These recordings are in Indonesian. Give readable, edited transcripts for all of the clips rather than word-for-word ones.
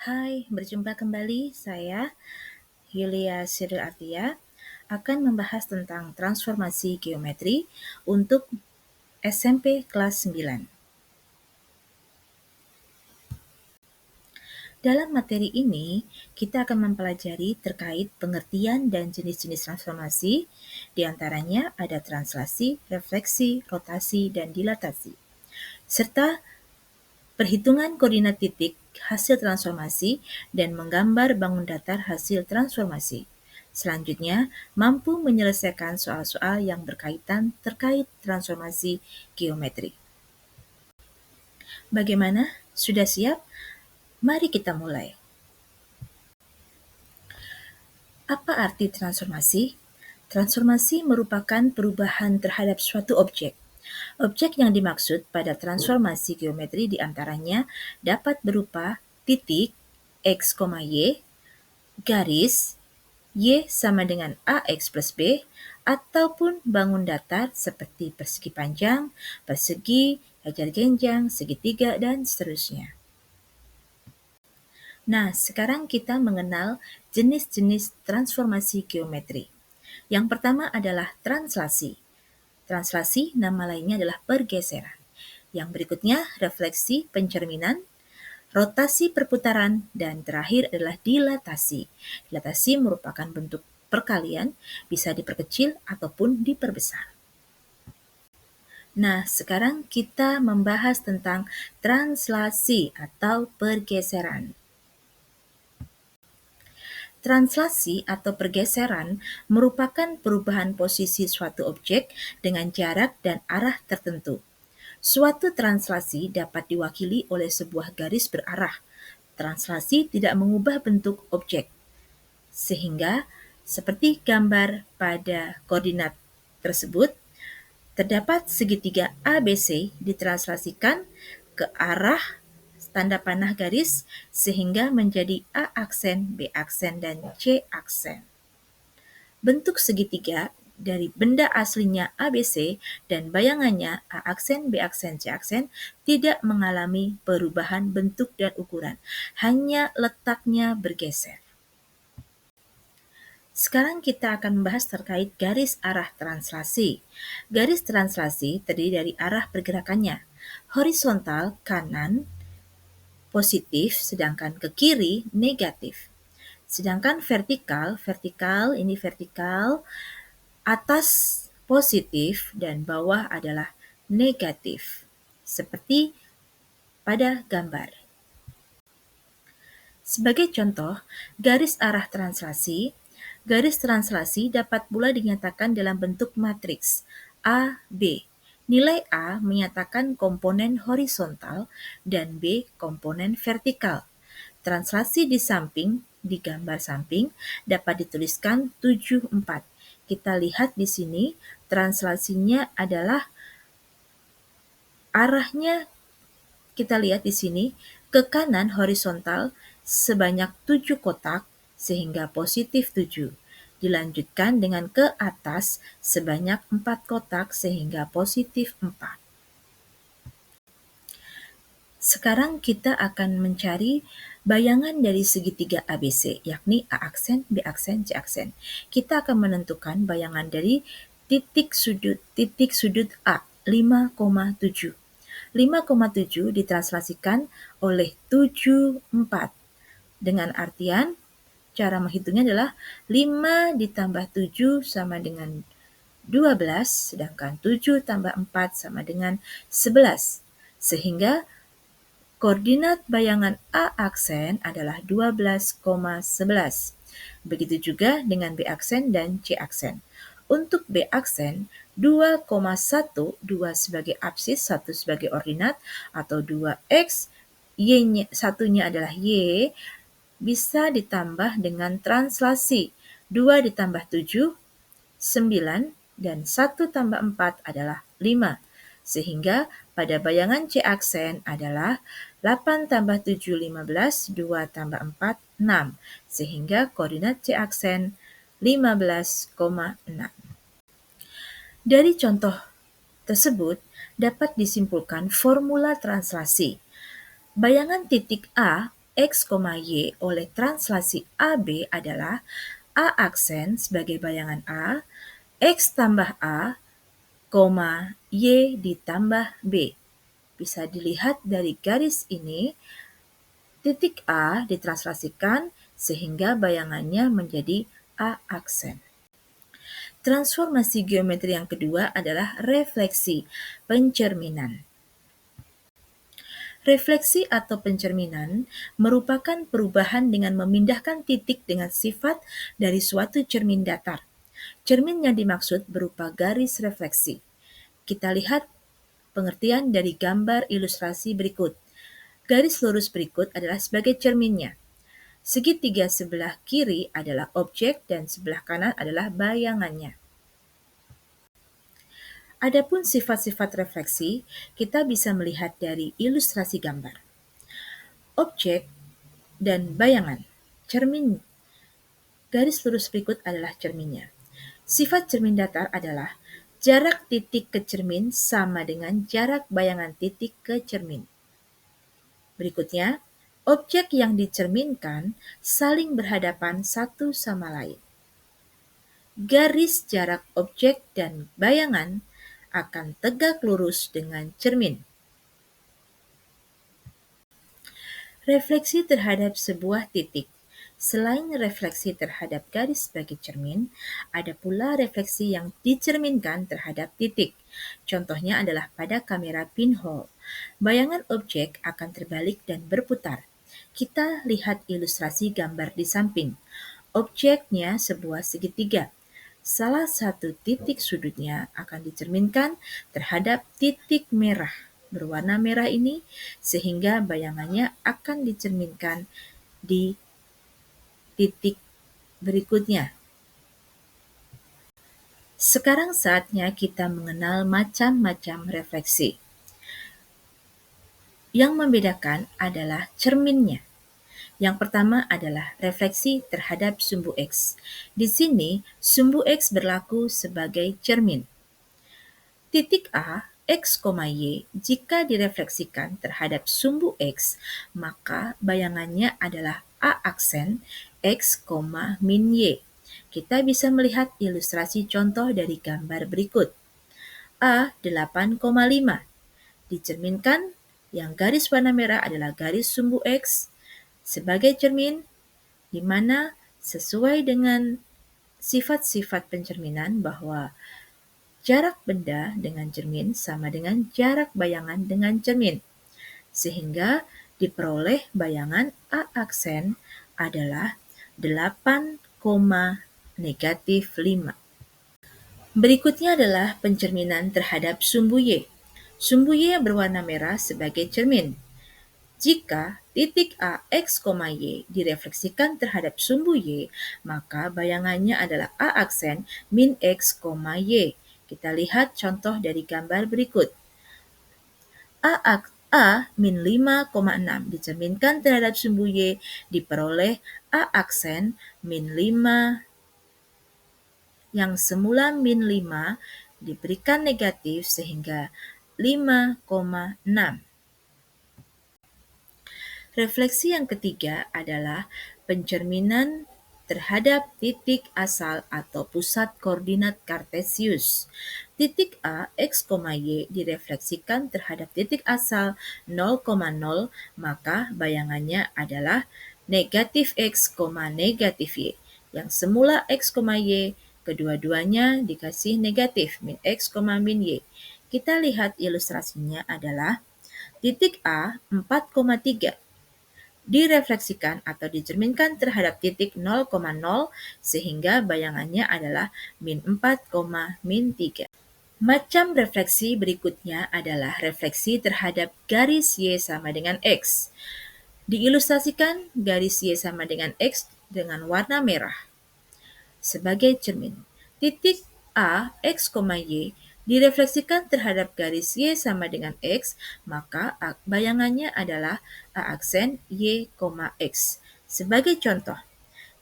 Hai, berjumpa kembali. Saya, Yulia Siril Artia, akan membahas tentang transformasi geometri untuk SMP kelas 9. Dalam materi ini, kita akan mempelajari terkait pengertian dan jenis-jenis transformasi. Di antaranya ada translasi, refleksi, rotasi, dan dilatasi, serta perhitungan koordinat titik hasil transformasi dan menggambar bangun datar hasil transformasi. Selanjutnya, mampu menyelesaikan soal-soal yang berkaitan terkait transformasi geometri. Bagaimana? Sudah siap? Mari kita mulai. Apa arti transformasi? Transformasi merupakan perubahan terhadap suatu objek. Objek yang dimaksud pada transformasi geometri diantaranya dapat berupa titik, X, Y, garis, Y sama dengan AX plus B, ataupun bangun datar seperti persegi panjang, persegi, hajar genjang, segitiga, dan seterusnya. Nah, sekarang kita mengenal jenis-jenis transformasi geometri. Yang pertama adalah translasi. Translasi nama lainnya adalah pergeseran. Yang berikutnya refleksi pencerminan, rotasi perputaran, dan terakhir adalah dilatasi. Dilatasi merupakan bentuk perkalian, bisa diperkecil ataupun diperbesar. Nah, sekarang kita membahas tentang translasi atau pergeseran. Translasi atau pergeseran merupakan perubahan posisi suatu objek dengan jarak dan arah tertentu. Suatu translasi dapat diwakili oleh sebuah garis berarah. Translasi tidak mengubah bentuk objek, sehingga seperti gambar pada koordinat tersebut, terdapat segitiga ABC ditranslasikan ke arah tanda panah garis sehingga menjadi A aksen, B aksen, dan C aksen. Bentuk segitiga dari benda aslinya ABC dan bayangannya A aksen, B aksen, C aksen tidak mengalami perubahan bentuk dan ukuran, hanya letaknya bergeser. Sekarang kita akan membahas terkait garis arah translasi. Garis translasi terdiri dari arah pergerakannya. Horizontal kanan positif, sedangkan ke kiri negatif. Sedangkan vertikal ini vertikal, atas positif dan bawah adalah negatif. Seperti pada gambar. Sebagai contoh, garis arah translasi. Garis translasi dapat pula dinyatakan dalam bentuk matriks A, B. Nilai A menyatakan komponen horizontal dan B komponen vertikal. Translasi di samping, di gambar samping, dapat dituliskan 74. Kita lihat di sini, translasinya adalah arahnya, kita lihat di sini, ke kanan horizontal sebanyak 7 kotak, sehingga positif 7. Dilanjutkan dengan ke atas sebanyak 4 kotak, sehingga positif 4. Sekarang kita akan mencari bayangan dari segitiga ABC, yakni A aksen, B aksen, C aksen. Kita akan menentukan bayangan dari titik sudut A, 5,7. 5,7 ditranslasikan oleh 74. Dengan artian, cara menghitungnya adalah 5 ditambah 7 sama dengan 12, sedangkan 7 tambah 4 sama dengan 11. Sehingga koordinat bayangan A aksen adalah 12,11. Begitu juga dengan B aksen dan C aksen. Untuk B aksen, 2,1, 2 sebagai absis, 1 sebagai ordinat, atau 2X, Y-nya, satunya adalah Y, bisa ditambah dengan translasi. 2 ditambah 7, 9, dan 1 tambah 4 adalah 5. Sehingga pada bayangan C aksen adalah 8 tambah 7, 15, 2 tambah 4, 6. Sehingga koordinat C aksen 15,6. Dari contoh tersebut dapat disimpulkan formula translasi. Bayangan titik A, X, Y oleh translasi AB adalah A aksen sebagai bayangan A, X tambah A, Y ditambah B. Bisa dilihat dari garis ini, titik A ditranslasikan sehingga bayangannya menjadi A aksen. Transformasi geometri yang kedua adalah refleksi, pencerminan. Refleksi atau pencerminan merupakan perubahan dengan memindahkan titik dengan sifat dari suatu cermin datar. Cermin yang dimaksud berupa garis refleksi. Kita lihat pengertian dari gambar ilustrasi berikut. Garis lurus berikut adalah sebagai cerminnya. Segitiga sebelah kiri adalah objek dan sebelah kanan adalah bayangannya. Adapun sifat-sifat refleksi, kita bisa melihat dari ilustrasi gambar. Objek dan bayangan. Cermin. Garis lurus berikut adalah cerminnya. Sifat cermin datar adalah jarak titik ke cermin sama dengan jarak bayangan titik ke cermin. Berikutnya, objek yang dicerminkan saling berhadapan satu sama lain. Garis jarak objek dan bayangan akan tegak lurus dengan cermin. Refleksi terhadap sebuah titik. Selain refleksi terhadap garis sebagai cermin, ada pula refleksi yang dicerminkan terhadap titik. Contohnya adalah pada kamera pinhole. Bayangan objek akan terbalik dan berputar. Kita lihat ilustrasi gambar di samping. Objeknya sebuah segitiga. Salah satu titik sudutnya akan dicerminkan terhadap titik merah berwarna merah ini, sehingga bayangannya akan dicerminkan di titik berikutnya. Sekarang saatnya kita mengenal macam-macam refleksi. Yang membedakan adalah cerminnya. Yang pertama adalah refleksi terhadap sumbu X. Di sini, sumbu X berlaku sebagai cermin. Titik A, X, Y, jika direfleksikan terhadap sumbu X, maka bayangannya adalah A aksen X, min Y. Kita bisa melihat ilustrasi contoh dari gambar berikut. A 8,5. Dicerminkan, yang garis warna merah adalah garis sumbu X sebagai cermin, di mana sesuai dengan sifat-sifat pencerminan bahwa jarak benda dengan cermin sama dengan jarak bayangan dengan cermin, sehingga diperoleh bayangan A aksen adalah 8, negatif 5. Berikutnya adalah pencerminan terhadap sumbu Y. Sumbu Y berwarna merah sebagai cermin. Jika titik A, X, Y direfleksikan terhadap sumbu Y, maka bayangannya adalah A aksen min X, Y. Kita lihat contoh dari gambar berikut. A min 5,6 dicerminkan terhadap sumbu Y, diperoleh A aksen min 5 yang semula min 5 diberikan negatif sehingga 5,6. Refleksi yang ketiga adalah pencerminan terhadap titik asal atau pusat koordinat Kartesius. Titik A, X, Y direfleksikan terhadap titik asal 0,0, maka bayangannya adalah negatif X, negatif Y. Yang semula X, Y, kedua-duanya dikasih negatif, min X, min Y. Kita lihat ilustrasinya adalah titik A 4,3 direfleksikan atau dicerminkan terhadap titik 0,0 sehingga bayangannya adalah min 4, min 3. Macam refleksi berikutnya adalah refleksi terhadap garis Y sama dengan X. Diilustrasikan garis Y sama dengan X dengan warna merah sebagai cermin. Titik A, X, Y direfleksikan terhadap garis Y sama dengan X, maka bayangannya adalah A aksen Y, X. Sebagai contoh,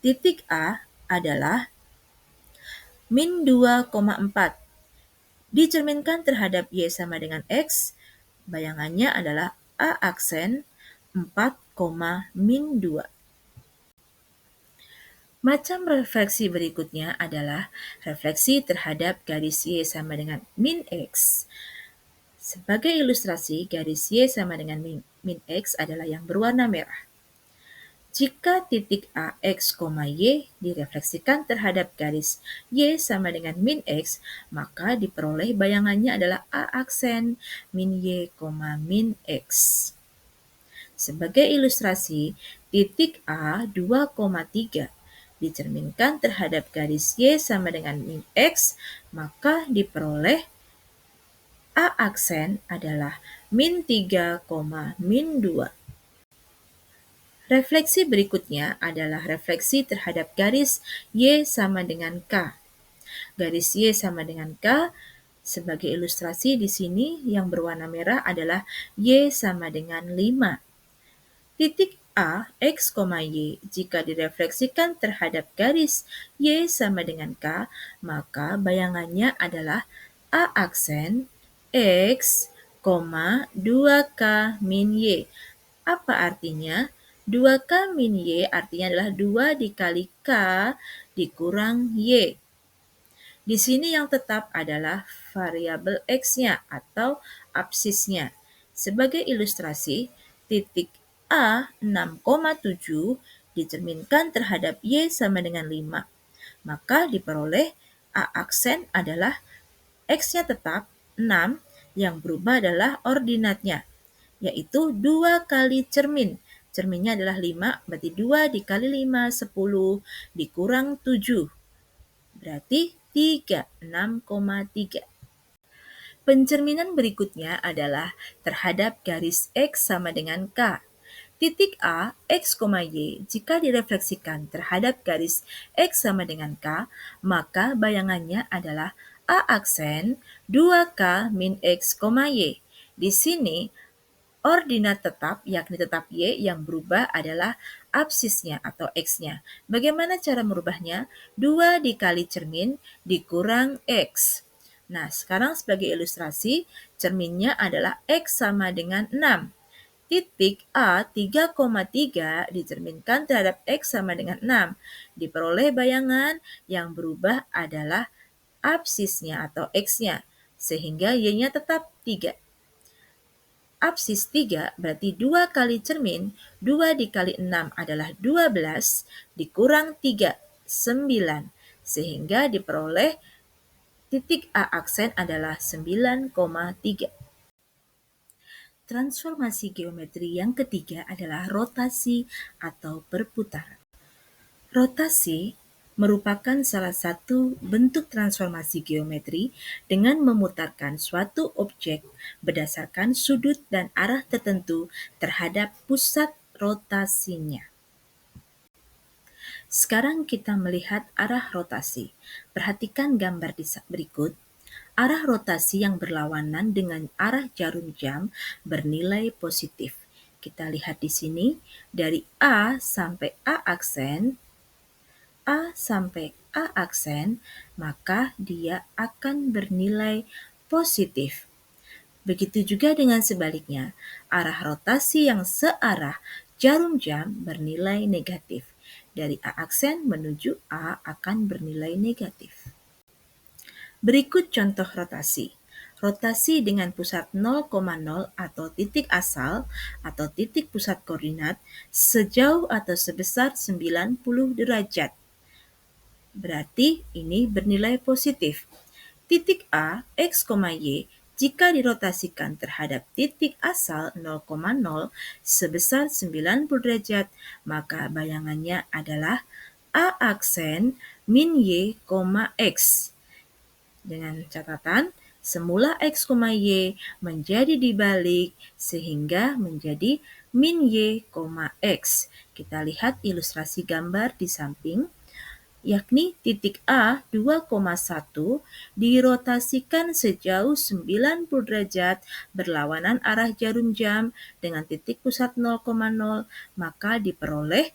titik A adalah min 2,4. Dicerminkan terhadap Y sama dengan X, bayangannya adalah A aksen 4, min 2. Macam refleksi berikutnya adalah refleksi terhadap garis Y sama dengan min X. Sebagai ilustrasi, garis Y sama dengan min X adalah yang berwarna merah. Jika titik A, X, Y direfleksikan terhadap garis Y sama dengan min X, maka diperoleh bayangannya adalah A aksen min Y, min X. Sebagai ilustrasi, titik A 2,3 dicerminkan terhadap garis Y sama dengan min X, maka diperoleh A aksen adalah min 3, min 2. Refleksi berikutnya adalah refleksi terhadap garis Y sama dengan K. Garis Y sama dengan K, sebagai ilustrasi di sini yang berwarna merah adalah Y sama dengan 5. Titik A, X, Y jika direfleksikan terhadap garis Y sama dengan K, maka bayangannya adalah A aksen X, 2K min Y. Apa artinya? 2K min Y artinya adalah 2 dikali K dikurang Y. Di sini yang tetap adalah variabel X-nya atau absisnya. Sebagai ilustrasi, titik A 6,7 dicerminkan terhadap Y sama dengan 5. Maka diperoleh A aksen adalah X-nya tetap 6, yang berubah adalah ordinatnya, yaitu 2 kali cermin. Cerminnya adalah 5, berarti 2 dikali 5, 10, dikurang 7. Berarti 3, 6,3. Pencerminan berikutnya adalah terhadap garis X sama dengan K. Titik A, X, Y jika direfleksikan terhadap garis X sama dengan K, maka bayangannya adalah A aksen 2K min X, Y. Di sini ordinat tetap, yakni tetap Y, yang berubah adalah absisnya atau X-nya. Bagaimana cara merubahnya? 2 dikali cermin dikurang X. Nah, sekarang sebagai ilustrasi, cerminnya adalah X sama dengan 6. Titik A 3,3 dicerminkan terhadap X sama dengan 6. Diperoleh bayangan yang berubah adalah absisnya atau X-nya, sehingga Y-nya tetap 3. Absis 3 berarti 2 kali cermin, 2 dikali 6 adalah 12, dikurang 3, 9. Sehingga diperoleh titik A aksen adalah 9,3. Transformasi geometri yang ketiga adalah rotasi atau perputaran. Rotasi merupakan salah satu bentuk transformasi geometri dengan memutarkan suatu objek berdasarkan sudut dan arah tertentu terhadap pusat rotasinya. Sekarang kita melihat arah rotasi. Perhatikan gambar berikut. Arah rotasi yang berlawanan dengan arah jarum jam bernilai positif. Kita lihat di sini, dari A sampai A aksen, maka dia akan bernilai positif. Begitu juga dengan sebaliknya, arah rotasi yang searah jarum jam bernilai negatif. Dari A aksen menuju A akan bernilai negatif. Berikut contoh rotasi. Rotasi dengan pusat 0,0 atau titik asal atau titik pusat koordinat sejauh atau sebesar 90 derajat. Berarti ini bernilai positif. Titik A, X, Y jika dirotasikan terhadap titik asal 0,0 sebesar 90 derajat, maka bayangannya adalah A aksen min Y, X. Dengan catatan, semula X, Y menjadi dibalik sehingga menjadi min Y, X. Kita lihat ilustrasi gambar di samping, yakni titik A 2,1 dirotasikan sejauh 90 derajat berlawanan arah jarum jam dengan titik pusat 0,0, maka diperoleh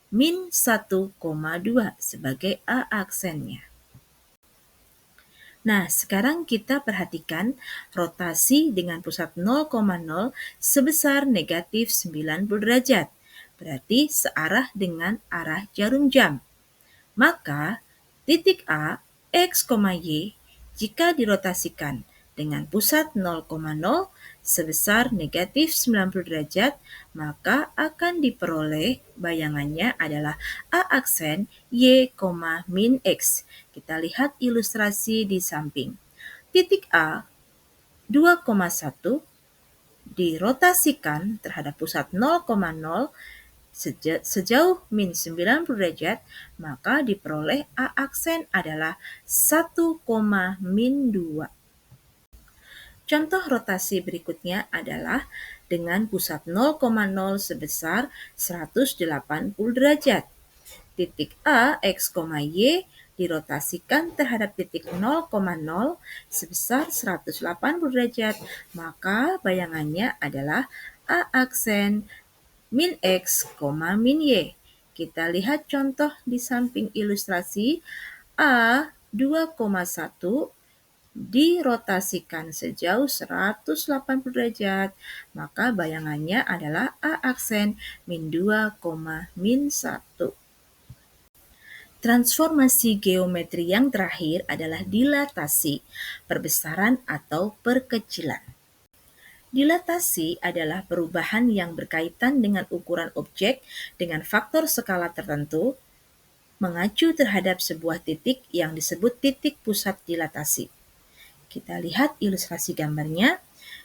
min 1,2 sebagai A aksennya. Nah, sekarang kita perhatikan rotasi dengan pusat 0,0 sebesar negatif 90 derajat. berarti searah dengan arah jarum jam. Maka titik A, X, Y jika dirotasikan dengan pusat 0,0 sebesar negatif 90 derajat, maka akan diperoleh bayangannya adalah A aksen Y, min X. Kita lihat ilustrasi di samping. Titik A 2,1 dirotasikan terhadap pusat 0,0 sejauh min 90 derajat, maka diperoleh A aksen adalah 1, min 2. Contoh rotasi berikutnya adalah dengan pusat 0,0 sebesar 180 derajat. Titik A, X, Y dirotasikan terhadap titik 0,0 sebesar 180 derajat, maka bayangannya adalah A aksen min X, min Y. Kita lihat contoh di samping ilustrasi. A 2,1 dirotasikan sejauh 180 derajat, maka bayangannya adalah A aksen min 2, min 1. Transformasi geometri yang terakhir adalah dilatasi, perbesaran atau perkecilan. Dilatasi adalah perubahan yang berkaitan dengan ukuran objek dengan faktor skala tertentu, mengacu terhadap sebuah titik yang disebut titik pusat dilatasi. Kita lihat ilustrasi gambarnya.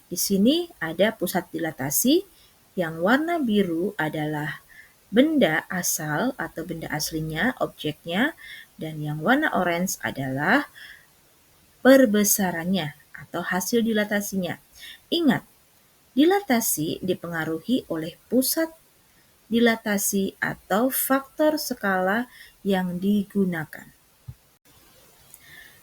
Di sini ada pusat dilatasi yang warna biru adalah benda asal atau benda aslinya, objeknya, dan yang warna orange adalah perbesarannya atau hasil dilatasinya. Ingat, dilatasi dipengaruhi oleh pusat dilatasi atau faktor skala yang digunakan.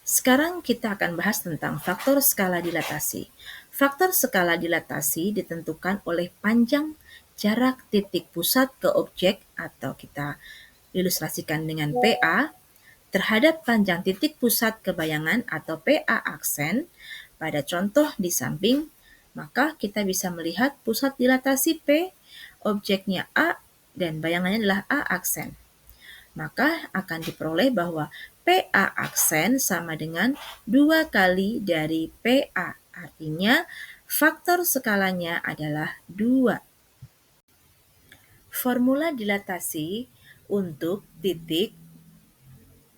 Sekarang kita akan bahas tentang faktor skala dilatasi. Faktor skala dilatasi ditentukan oleh panjang jarak titik pusat ke objek atau kita ilustrasikan dengan PA terhadap panjang titik pusat ke bayangan atau PA aksen. Pada contoh di samping, maka kita bisa melihat pusat dilatasi P, objeknya A, dan bayangannya adalah A aksen. Maka akan diperoleh bahwa PA aksen sama dengan 2 kali dari PA. Artinya faktor skalanya adalah 2. Formula dilatasi untuk titik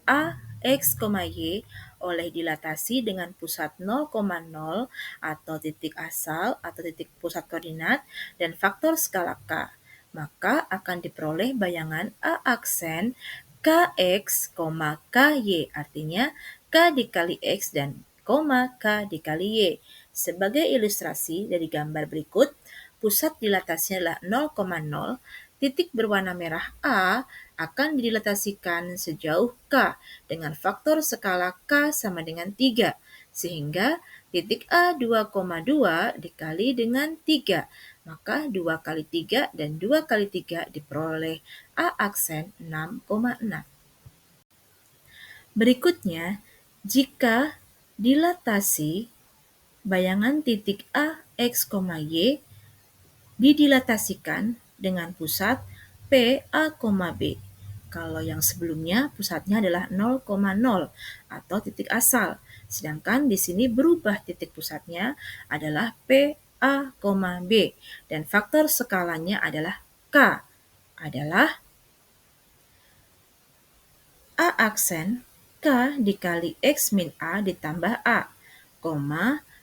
A, X, Y oleh dilatasi dengan pusat 0,0 atau titik asal atau titik pusat koordinat dan faktor skala K. Maka akan diperoleh bayangan A aksen KX, KY, artinya K dikali X dan K dikali Y. Sebagai ilustrasi dari gambar berikut, pusat dilatasinya adalah 0,0, titik berwarna merah A akan didilatasikan sejauh K dengan faktor skala K sama dengan 3, sehingga titik A 2,2 dikali dengan 3, maka 2 kali 3 dan 2 kali 3 diperoleh A aksen 6,6. Berikutnya, jika dilatasi bayangan titik A, X, Y didilatasikan dengan pusat P, A, B. Kalau yang sebelumnya pusatnya adalah 0,0 atau titik asal. Sedangkan di sini berubah titik pusatnya adalah P, A, B. Dan faktor skalanya adalah K. Adalah A aksen K dikali X min A ditambah A,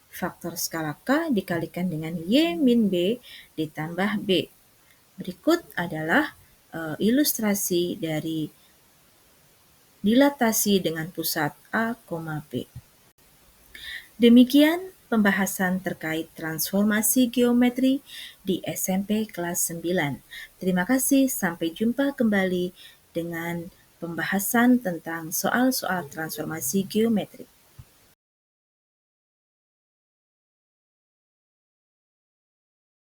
faktor skala K dikalikan dengan Y min B ditambah B. Berikut adalah ilustrasi dari dilatasi dengan pusat A, B. Demikian pembahasan terkait transformasi geometri di SMP kelas 9. Terima kasih, sampai jumpa kembali dengan pembahasan tentang soal-soal transformasi geometri.